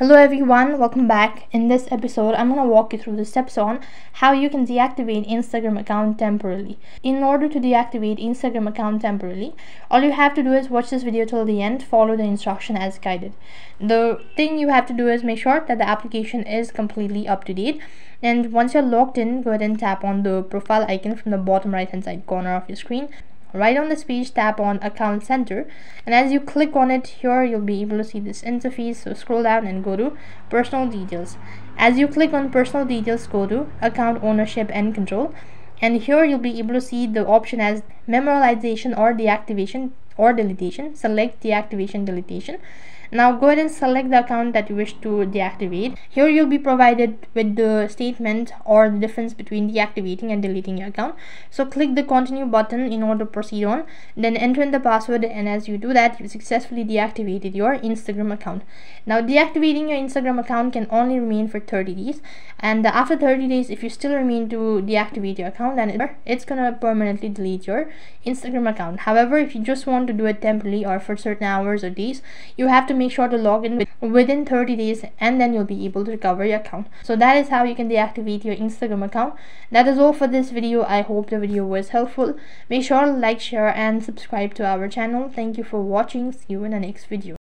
Hello everyone, welcome back. In this episode, I'm going to walk you through the steps on how you can deactivate Instagram account temporarily. In order to deactivate Instagram account temporarily, all you have to do is watch this video till the end, follow the instruction as guided. The thing you have to do is make sure that the application is completely up to date. And once you're logged in, go ahead and tap on the profile icon from the bottom right hand side corner of your screen. Right on this page, tap on Account Center, and as you click on it here, you'll be able to see this interface. So scroll down and go to Personal Details. As you click on Personal Details, go to Account Ownership and Control, and here you'll be able to see the option as Memorialization or Deactivation or Deletion. Select Deactivation Deletion. Now go ahead and select the account that you wish to deactivate. Here you'll be provided with the statement or the difference between deactivating and deleting your account. So click the continue button in order to proceed on. Then enter in the password, and as you do that, you successfully deactivated your Instagram account. Now deactivating your Instagram account can only remain for 30 days. And after 30 days, if you still remain to deactivate your account, then it's gonna permanently delete your Instagram account. However, if you just want to do it temporarily or for certain hours or days, you have to make sure to log in within 30 days, and then you'll be able to recover your account. So that is how you can deactivate your Instagram account. That is all for this video. I hope the video was helpful. Make sure to like, share and subscribe to our channel. Thank you for watching. See you in the next video.